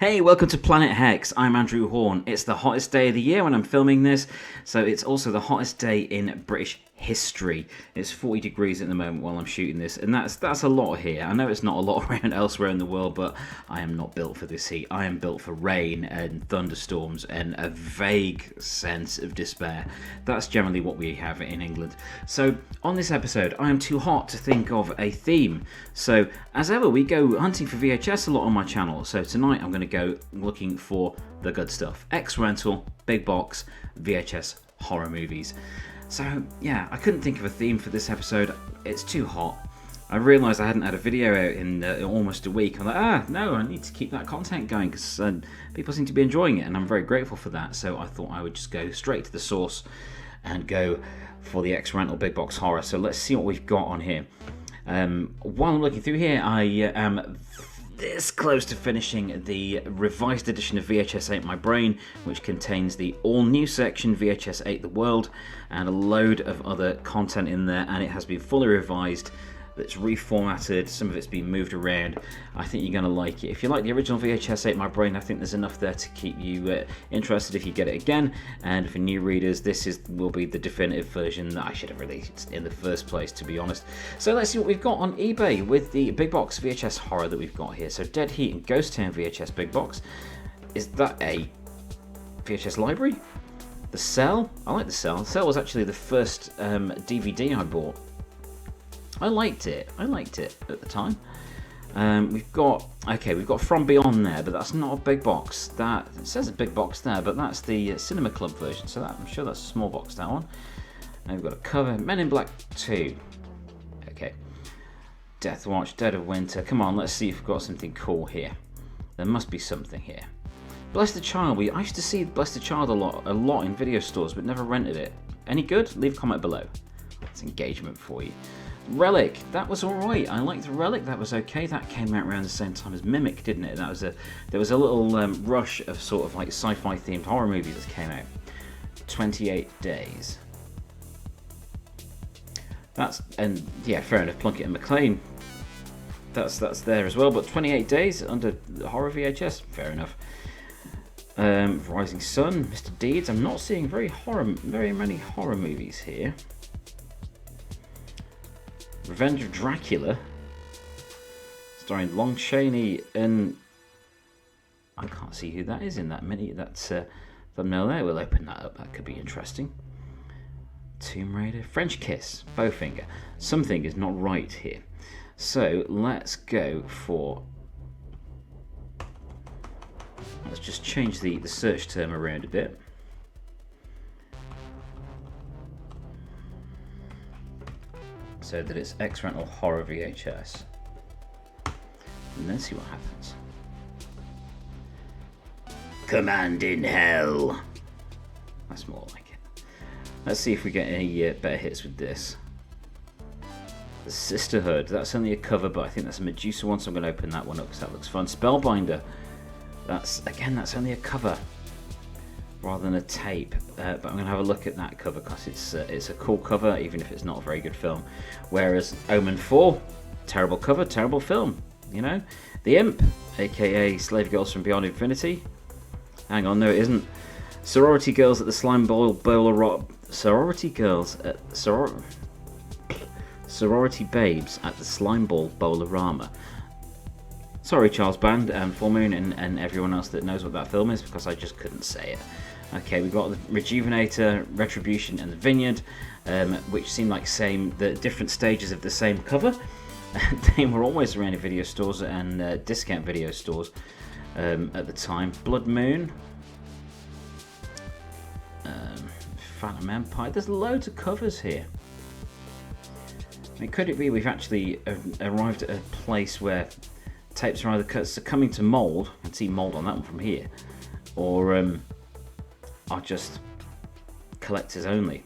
Hey, welcome to Planet Hex. I'm Andrew Hawnt. It's the hottest day of the year when I'm filming this, so it's also the hottest day in British history. It's 40 degrees at the moment while I'm shooting this, and that's a lot here. I know it's not a lot around elsewhere in the world, but I am not built for this heat. I am built for rain and thunderstorms and a vague sense of despair. That's generally what we have in England. So on this episode, I am too hot to think of a theme. So as ever, we go hunting for VHS a lot on my channel. So tonight I'm going to go looking for the good stuff. X-Rental, big box, VHS horror movies. So yeah, I couldn't think of a theme for this episode. It's too hot. I realised I hadn't had a video out in almost a week. I'm like, no, I need to keep that content going because people seem to be enjoying it, and I'm very grateful for that. So I thought I would just go straight to the source and go for the X-Rental big box horror. So let's see what we've got on here. While I'm looking through here, I am this close to finishing the revised edition of VHS Ate My Brain, which contains the all-new section VHS Ate the World and a load of other content in there, and it has been fully revised. It's reformatted, some of it's been moved around. I think you're going to like it. If you like the original VHS Ate My Brain, I think there's enough there to keep you interested if you get it again. And for new readers, this will be the definitive version that I should have released in the first place, to be honest. So let's see what we've got on eBay with the big box VHS horror that we've got here. So Dead Heat and Ghost Town VHS big box. Is that a VHS library? The Cell? I like The Cell. The Cell was actually the first DVD I bought. I liked it at the time. We've got From Beyond there, but that's not a big box. That it says a big box there, but that's the Cinema Club version, so I'm sure that's a small box, that one. And we've got a cover, Men in Black 2. Okay. Death Watch, Dead of Winter. Come on, let's see if we've got something cool here. There must be something here. Bless the Child. I used to see Bless the Child a lot in video stores, but never rented it. Any good? Leave a comment below. That's engagement for you. Relic, that was alright. I liked Relic, that was okay. That came out around the same time as Mimic, didn't it? There was a little rush of sort of like sci-fi themed horror movies that came out. 28 Days. And yeah, fair enough, Plunkett and McLean. That's there as well, but 28 Days under horror VHS, fair enough. Rising Sun, Mr. Deeds. I'm not seeing very many horror movies here. Revenge of Dracula, starring Lon Chaney, and I can't see who that is in that thumbnail there. We'll open that up. That could be interesting. Tomb Raider, French Kiss, Bowfinger. Something is not right here. So let's go for. Let's just change the search term around a bit. So that it's X-Rental Horror VHS. And then see what happens. Command in Hell. That's more like it. Let's see if we get any better hits with this. The Sisterhood. That's only a cover, but I think that's a Medusa one, so I'm going to open that one up because that looks fun. Spellbinder. That's only a cover rather than a tape, but I'm going to have a look at that cover because it's a cool cover, even if it's not a very good film. Whereas Omen 4, terrible cover, terrible film, you know. The Imp, aka Slave Girls from Beyond Infinity. Hang on, no it isn't. Sorority Girls at the Slime Bowler Sorority Babes at the Slime Ball Bowlerama. Sorry, Charles Band and Full Moon and everyone else that knows what that film is, because I just couldn't say it. Okay, we've got the Rejuvenator, Retribution, and the Vineyard, which seem like the different stages of the same cover. They were always around in video stores and discount video stores at the time. Blood Moon, Phantom Empire. There's loads of covers here. I mean, could it be we've actually arrived at a place where tapes are either succumbing to mould, I can see mould on that one from here, or are just collectors only.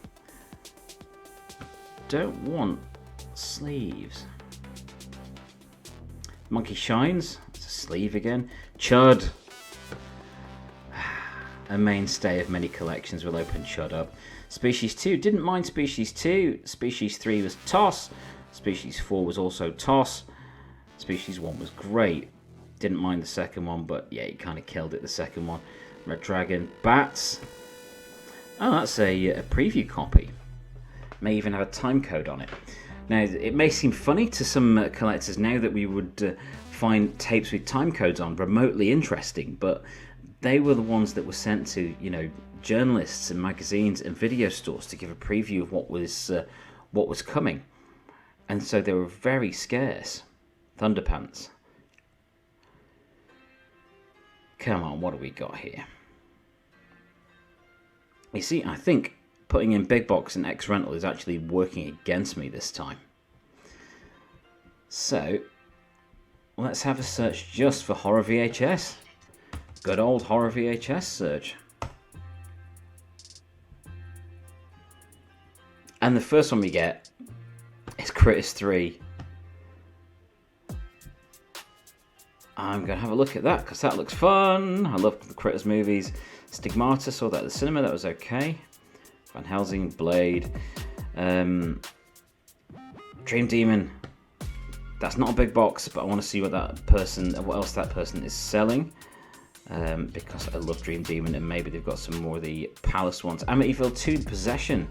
Don't want sleeves. Monkey Shines, it's a sleeve again. Chud, a mainstay of many collections. Will open Chud up. Species 2, didn't mind Species 2. Species 3 was toss. Species 4 was also toss. Species 1 was great. Didn't mind the second one, but yeah, he kind of killed it, the second one. Red Dragon. Bats. Oh, that's a preview copy. May even have a time code on it. Now, it may seem funny to some collectors now that we would find tapes with time codes on remotely interesting, but they were the ones that were sent to, you know, journalists and magazines and video stores to give a preview of what was coming, and so they were very scarce. Thunderpants. Come on, what do we got here? You see, I think putting in big box and X rental is actually working against me this time. So let's have a search just for horror VHS. Good old horror VHS search. And the first one we get is Critters 3. I'm going to have a look at that because that looks fun. I love the Critters movies. Stigmata, saw that at the cinema, that was okay. Van Helsing, Blade. Dream Demon. That's not a big box, but I want to see what else that person is selling. Because I love Dream Demon, and maybe they've got some more of the Palace ones. Amityville 2 Possession.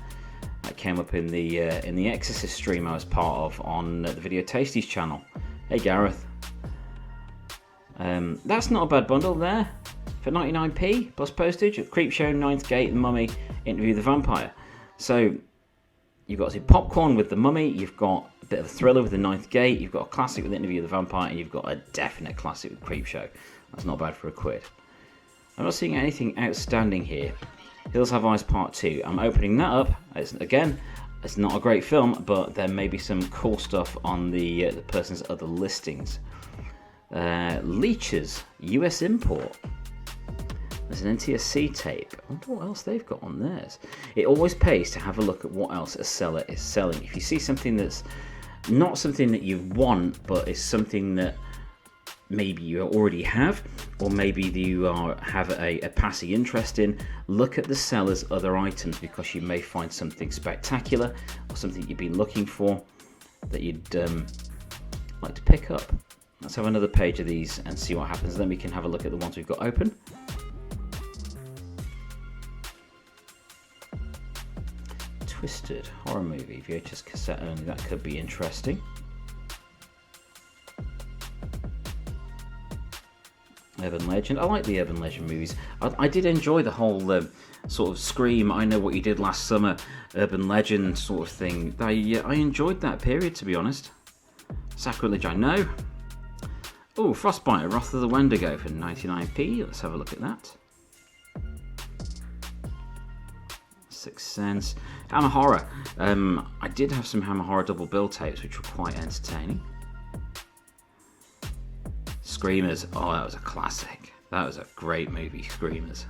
That came up in the Exorcist stream I was part of on the Video Tasties channel. Hey Gareth. That's not a bad bundle there. For 99p plus postage. Creepshow, Ninth Gate, and Mummy, Interview the Vampire. So you've got some popcorn with the Mummy, you've got a bit of a thriller with the Ninth Gate, you've got a classic with Interview the Vampire, and you've got a definite classic with Creepshow. That's not bad for a quid. I'm not seeing anything outstanding here. Hills Have Eyes Part 2. I'm opening that up. It's not a great film, but there may be some cool stuff on the person's other listings. Leeches, US import. There's an NTSC tape. I wonder what else they've got on theirs. It always pays to have a look at what else a seller is selling. If you see something that's not something that you want, but is something that maybe you already have, or maybe you have a passing interest in, look at the seller's other items, because you may find something spectacular or something you've been looking for that you'd like to pick up. Let's have another page of these and see what happens. Then we can have a look at the ones we've got open. Twisted horror movie, VHS cassette only. That could be interesting. Urban Legend. I like the Urban Legend movies. I did enjoy the whole sort of Scream, I Know What You Did Last Summer, Urban Legend sort of thing. I enjoyed that period, to be honest. Sacrilege, I know. Oh, Frostbite, Wrath of the Wendigo for 99p. Let's have a look at that. Sixth Sense. Hammer Horror. I did have some Hammer Horror double bill tapes, which were quite entertaining. Screamers. Oh, that was a classic. That was a great movie, Screamers.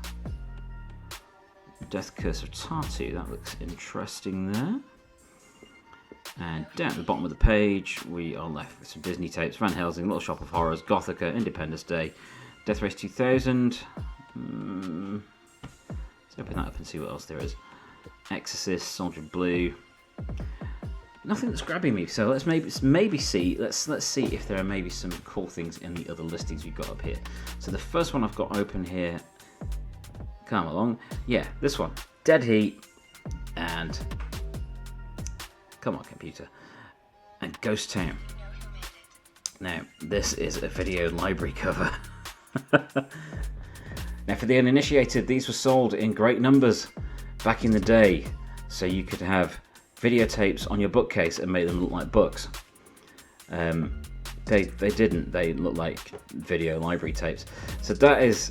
Death Curse of Tartu. That looks interesting there. And down at the bottom of the page, we are left with some Disney tapes. Van Helsing, Little Shop of Horrors, Gothica, Independence Day, Death Race 2000. Let's open that up and see what else there is. Exorcist, Soldier Blue. Nothing that's grabbing me, so let's maybe see. Let's see if there are maybe some cool things in the other listings we've got up here. So the first one I've got open here. Come along. Yeah, this one. Dead Heat and come on, computer. And Ghost Town. Now, this is a video library cover. Now, for the uninitiated, these were sold in great numbers back in the day, so you could have videotapes on your bookcase and make them look like books. They didn't. They look like video library tapes. So that is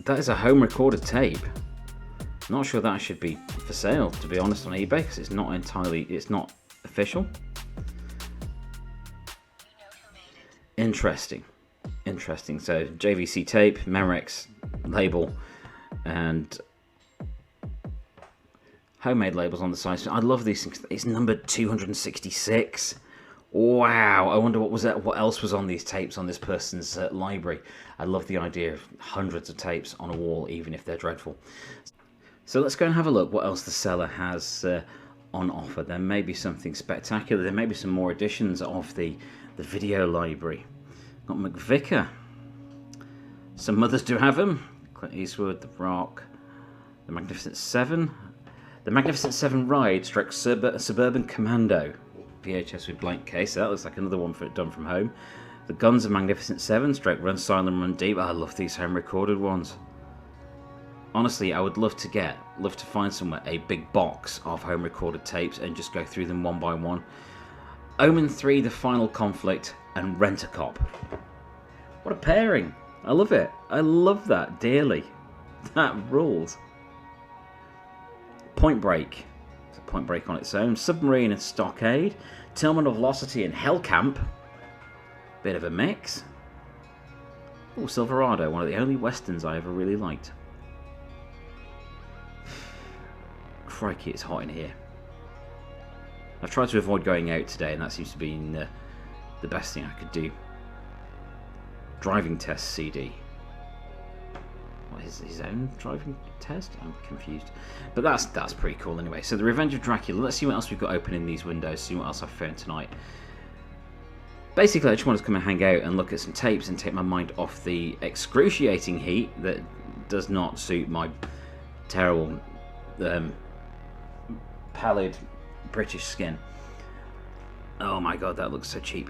a home recorded tape. Not sure that should be for sale, to be honest, on eBay, because it's not official. Interesting. So JVC tape, Memorex label, and homemade labels on the side. So I love these things. It's numbered 266. Wow! I wonder what else was on these tapes on this person's library. I love the idea of hundreds of tapes on a wall, even if they're dreadful. So let's go and have a look what else the seller has on offer. There may be something spectacular. There may be some more editions of the video library. Got McVicker. Some mothers do have him. Clint Eastwood, The Rock, The Magnificent Seven. The Magnificent Seven Ride stroke Suburban Commando. VHS with blank case. That looks like another one done from home. The Guns of Magnificent Seven stroke Run Silent, Run Deep. I love these home recorded ones. Honestly, I would love to find somewhere a big box of home recorded tapes and just go through them one by one. Omen 3, The Final Conflict, and Rent-A-Cop. What a pairing! I love it. I love that dearly. That rules. Point Break. It's a Point Break on its own. Submarine and Stockade. Terminal Velocity and Hellcamp. Bit of a mix. Oh, Silverado, one of the only westerns I ever really liked. Crikey, it's hot in here. I've tried to avoid going out today, and that seems to be the best thing I could do. Driving test CD. What is his own driving test? I'm confused. But that's pretty cool anyway. So the Revenge of Dracula. Let's see what else we've got open in these windows. See what else I've found tonight. Basically, I just wanted to come and hang out and look at some tapes and take my mind off the excruciating heat that does not suit my terrible, pallid British skin. Oh my god, that looks so cheap.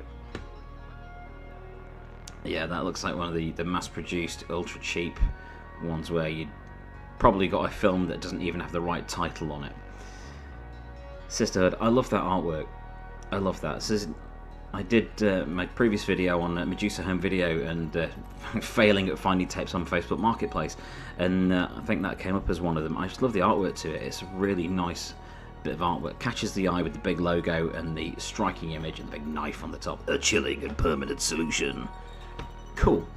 Yeah, that looks like one of the mass-produced, ultra-cheap ones where you probably got a film that doesn't even have the right title on it. Sisterhood, I love that artwork. I love that. So I did my previous video on Medusa Home Video and failing at finding tapes on Facebook Marketplace, and I think that came up as one of them. I just love the artwork to it. It's a really nice bit of artwork. Catches the eye with the big logo and the striking image and the big knife on the top. A chilling and permanent solution. Cool.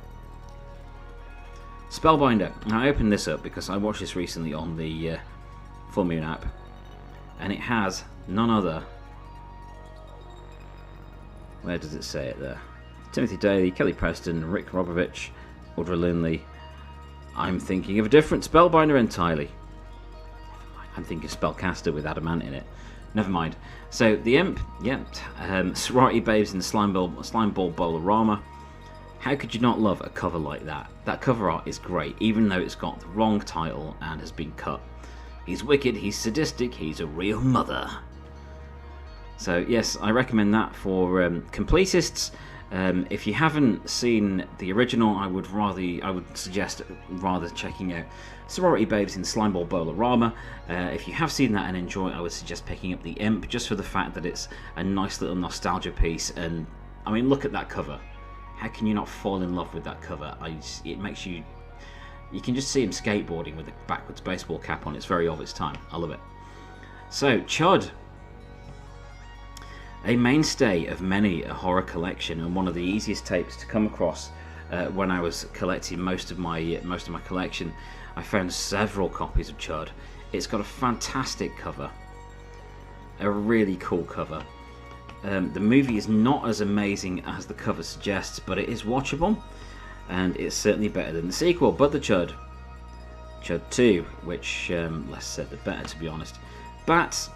Spellbinder. Now I opened this up because I watched this recently on the Full Moon app, and it has none other. Where does it say it there? Timothy Daly, Kelly Preston, Rick Robovich, Audra Lindley. I'm thinking of a different Spellbinder entirely. I'm thinking Spellcaster with Adamant in it. Never mind. So the Imp, yeah, Sorority Babes in the Slime Ball Bolorama. How could you not love a cover like that? That cover art is great, even though it's got the wrong title and has been cut. He's wicked, he's sadistic, he's a real mother. So yes, I recommend that for completists. If you haven't seen the original, I would suggest checking out Sorority Babes in Slimeball Bolorama. If you have seen that and enjoy it, I would suggest picking up the Imp, just for the fact that it's a nice little nostalgia piece. And I mean, look at that cover. How can you not fall in love with that cover? It makes you can just see him skateboarding with a backwards baseball cap on. It's very of its time. I love it. So Chud. A mainstay of many a horror collection, and one of the easiest tapes to come across when I was collecting most of my collection. I found several copies of Chud. It's got a fantastic cover, a really cool cover. The movie is not as amazing as the cover suggests, but it is watchable, and it's certainly better than the sequel. But the Chud 2, which less said the better, to be honest. Bats.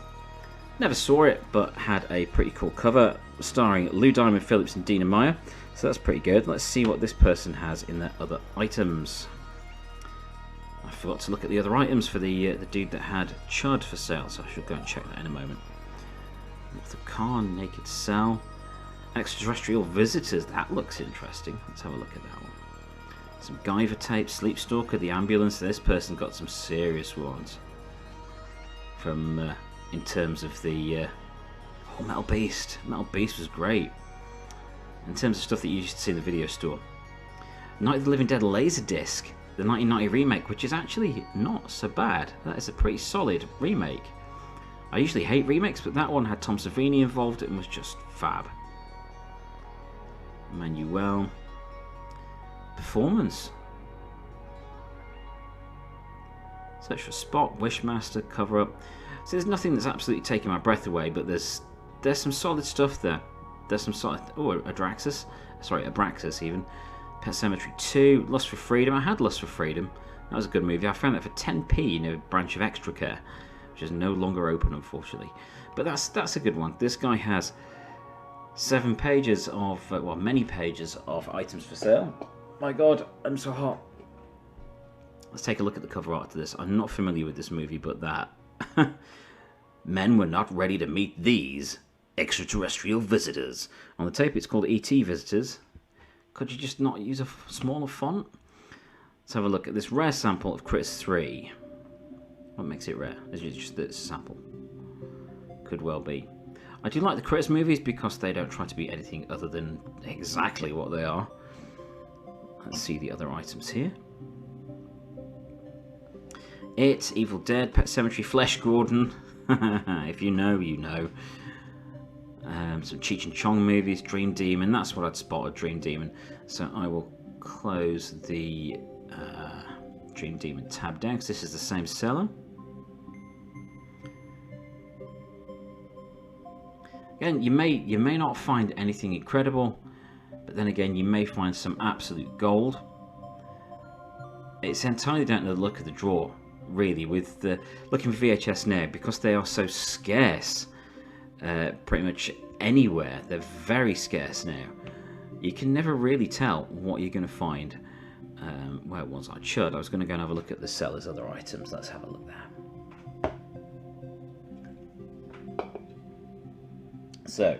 Never saw it, but had a pretty cool cover, starring Lou Diamond Phillips and Dina Meyer, so that's pretty good. Let's see what this person has in their other items. I forgot to look at the other items for the dude that had Chud for sale, so I should go and check that in a moment. The Khan, Naked Cell, Extraterrestrial Visitors, that looks interesting. Let's have a look at that one. Some Guyver tape, Sleep Stalker, The Ambulance. This person got some serious ones from... in terms of the Metal Beast. Metal Beast was great. In terms of stuff that you used to see in the video store. Night of the Living Dead Laserdisc, the 1990 remake, which is actually not so bad. That is a pretty solid remake. I usually hate remakes, but that one had Tom Savini involved and was just fab. Manuel. Performance. Search for Spot, Wishmaster, cover up. So there's nothing that's absolutely taking my breath away, but there's some solid stuff there. There's some solid... Oh, Abraxas. Sorry, Abraxas even. Pet Sematary 2. Lust for Freedom. I had Lust for Freedom. That was a good movie. I found that for 10p in a branch of Extra Care, which is no longer open, unfortunately. But that's a good one. This guy has 7 pages of, well, many pages of items for sale. My God, I'm so hot. Let's take a look at the cover art to this. I'm not familiar with this movie, but that. Men were not ready to meet these extraterrestrial visitors. On the tape, it's called E.T. Visitors. Could you just not use a smaller font? Let's have a look at this rare sample of Critters 3. What makes it rare? Is it just that it's a sample? Could well be. I do like the Critters movies because they don't try to be anything other than exactly what they are. Let's see the other items here. It, Evil Dead, Pet Sematary, Flesh Gordon. If you know, you know. Some Cheech and Chong movies, Dream Demon. That's what I'd spot, a Dream Demon. So I will close the Dream Demon tab down because this is the same seller. Again, you may not find anything incredible, but then again, you may find some absolute gold. It's entirely down to the look of the drawer, really. With the looking for VHS now, because they are so scarce, pretty much anywhere. They're very scarce now. You can never really tell what you're going to find. Where was I? I was going to go and have a look at the seller's other items. Let's have a look there. So,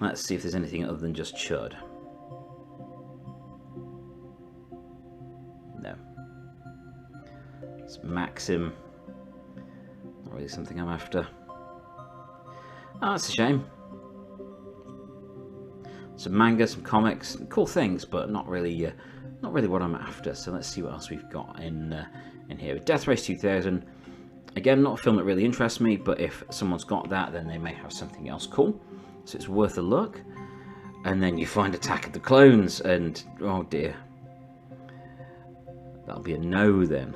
let's see if there's anything other than just chud. No. It's Maxim. Not really something I'm after. Oh, that's a shame. Some manga, some comics, cool things, but not really what I'm after. So let's see what else we've got in here. Death Race 2000. Again, not a film that really interests me, but if someone's got that, then they may have something else cool. So it's worth a look. And then you find Attack of the Clones, and oh dear. That'll be a no then.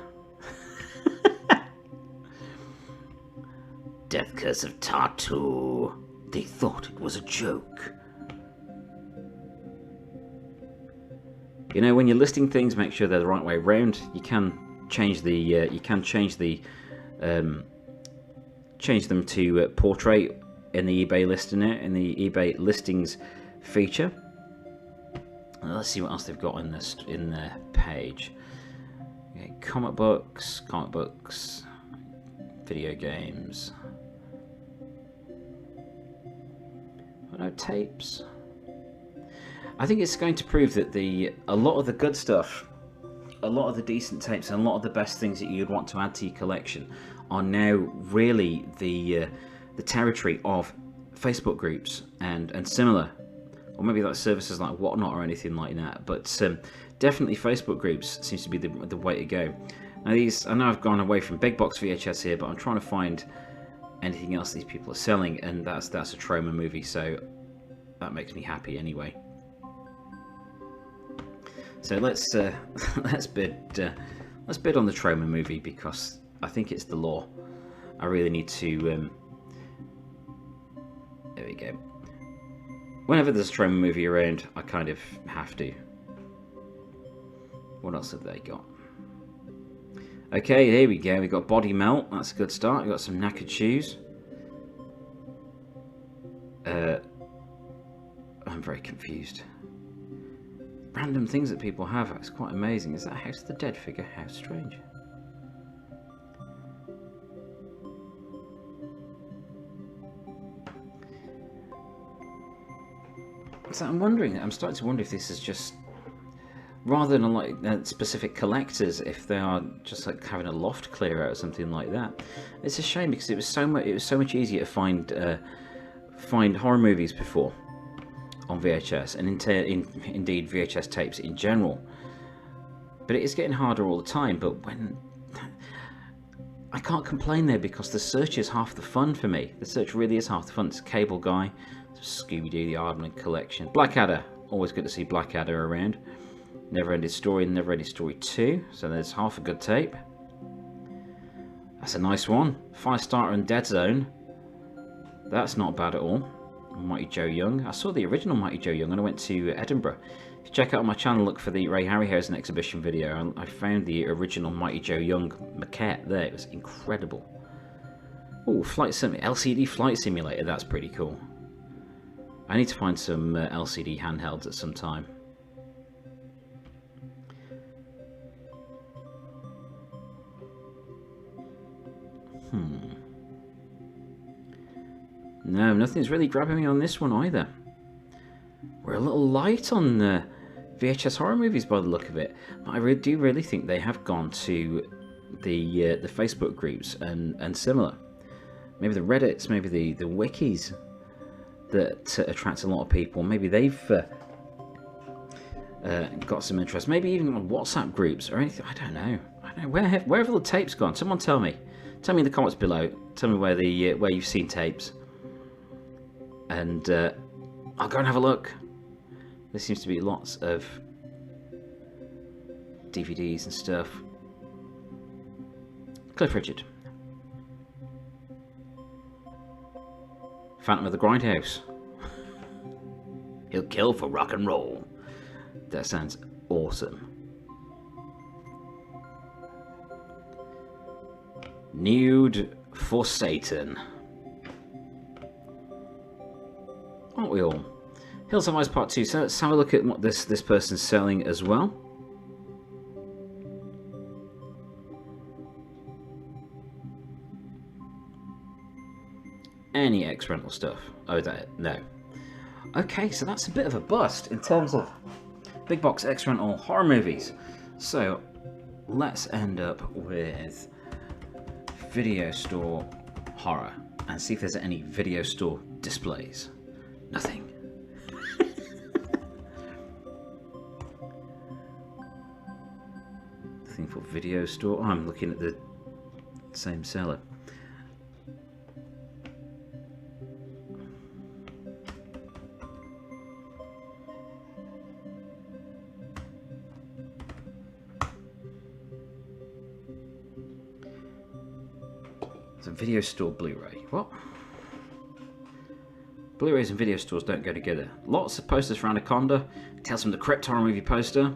Death Curse of Tartu. They thought it was a joke. You know, when you're listing things, make sure they're the right way around. You can change them to portrait in the eBay listing in the eBay listings feature. Let's see what else they've got in this their page. Okay, comic books, video games. Oh no, tapes. I think it's going to prove that a lot of the good stuff, a lot of the decent tapes, and a lot of the best things that you'd want to add to your collection are now really the territory of Facebook groups and similar, or maybe like services like Whatnot or anything like that. But definitely Facebook groups seems to be the way to go. Now I know I've gone away from big box VHS here, but I'm trying to find anything else these people are selling, and that's a Troma movie, so that makes me happy anyway. So let's bid on the Troma movie, because I think it's the law. I really need to. There we go. Whenever there's a Troma movie around, I kind of have to. What else have they got? Okay, here we go. We got Body Melt. That's a good start. We got some knackered shoes. I'm very confused. Random things that people have. It's quite amazing. Is that House of the Dead figure? How strange. So I'm starting to wonder if this is just, rather than like specific collectors, if they are just like having a loft clear out or something like that. It's a shame, because it was so much easier to find horror movies before on VHS, and indeed VHS tapes in general. But it is getting harder all the time. But when I can't complain there, because the search is half the fun for me. The search really is half the fun. It's Cable Guy, Scooby-Doo, the Aardman Collection, Blackadder. Always good to see Blackadder around. Never Ending Story and Never Ending Story 2. So there's half a good tape. That's a nice one. Firestarter and Dead Zone. That's not bad at all. Mighty Joe Young. I saw the original Mighty Joe Young and I went to Edinburgh. If you check out my channel, look for the Ray Harryhausen exhibition video. I found the original Mighty Joe Young maquette there. It was incredible. Oh, LCD Flight Simulator. That's pretty cool. I need to find some LCD handhelds at some time. No, nothing's really grabbing me on this one either. We're a little light on VHS horror movies by the look of it. But I do really think they have gone to the Facebook groups and similar. Maybe the Reddits, maybe the wikis that attract a lot of people. Maybe they've got some interest. Maybe even on WhatsApp groups or anything. I don't know. Where have all the tapes gone? Someone tell me. Tell me in the comments below. Tell me where you've seen tapes. And I'll go and have a look. There seems to be lots of DVDs and stuff. Cliff Richard. Phantom of the Grindhouse. He'll kill for rock and roll. That sounds awesome. Nude for Satan. Aren't we all? Hills of Ice Part 2. So let's have a look at what this person's selling as well. Any X-Rental stuff? Oh, no. Okay, so that's a bit of a bust in terms of big box X-Rental horror movies. So let's end up with video store horror and see if there's any video store displays. Nothing. Nothing for video store. Oh, I'm looking at the same seller. It's a video store Blu-ray. What? Blu-rays and video stores don't go together. Lots of posters for Anaconda. Tales from the Crypt horror movie poster.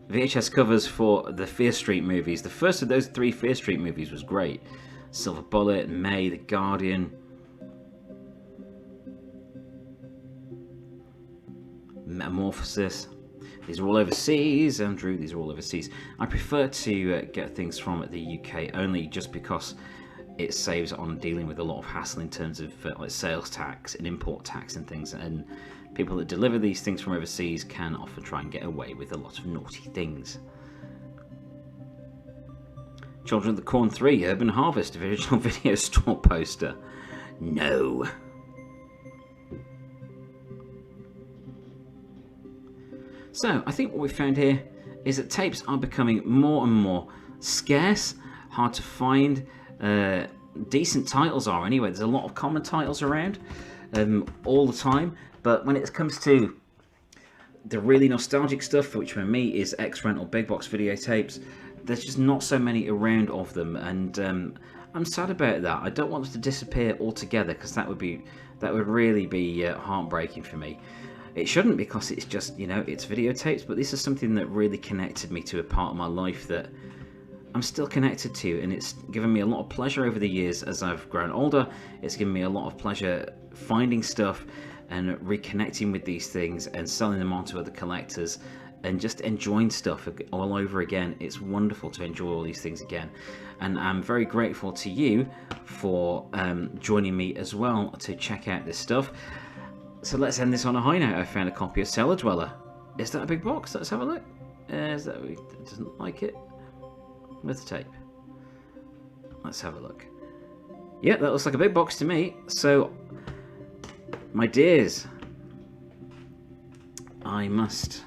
VHS covers for the Fear Street movies. The first of those 3 Fear Street movies was great. Silver Bullet, May, The Guardian. Metamorphosis. These are all overseas, Andrew. These are all overseas. I prefer to get things from the UK only just because it saves on dealing with a lot of hassle in terms of like sales tax and import tax and things. And people that deliver these things from overseas can often try and get away with a lot of naughty things. Children of the Corn 3, Urban Harvest, original video store poster. No. So, I think what we found here is that tapes are becoming more and more scarce, hard to find. Decent titles are anyway. There's a lot of common titles around all the time, but when it comes to the really nostalgic stuff, which for me is X-Rental big box videotapes, there's just not so many around of them, and I'm sad about that. I don't want them to disappear altogether because that would really be heartbreaking for me. It shouldn't, because it's just, you know, it's videotapes, but this is something that really connected me to a part of my life that I'm still connected to, and it's given me a lot of pleasure over the years as I've grown older. It's given me a lot of pleasure finding stuff and reconnecting with these things and selling them on to other collectors and just enjoying stuff all over again. It's wonderful to enjoy all these things again, and I'm very grateful to you for joining me as well to check out this stuff. So let's end this on a high note. I found a copy of Cellar Dweller. Is that a big box? Let's have a look. Is that, it doesn't like it. With the tape. Let's have a look. Yeah, that looks like a big box to me. So, my dears, I must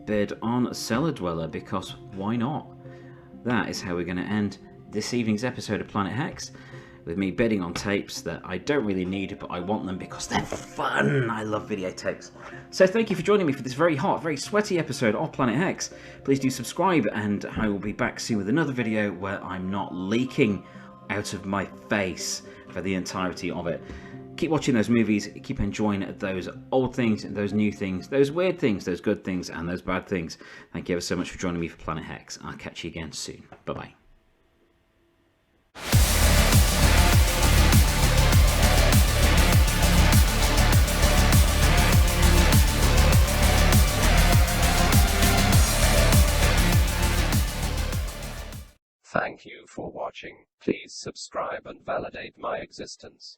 bid on Cellar Dweller, because why not? That is how we're going to end this evening's episode of Planet Hex, with me bidding on tapes that I don't really need, but I want them because they're fun. I love videotapes. So thank you for joining me for this very hot, very sweaty episode of Planet Hex. Please do subscribe, and I will be back soon with another video where I'm not leaking out of my face for the entirety of it. Keep watching those movies, keep enjoying those old things, those new things, those weird things, those good things, and those bad things. Thank you ever so much for joining me for Planet Hex. I'll catch you again soon. Bye-bye. Thank you for watching. Please subscribe and validate my existence.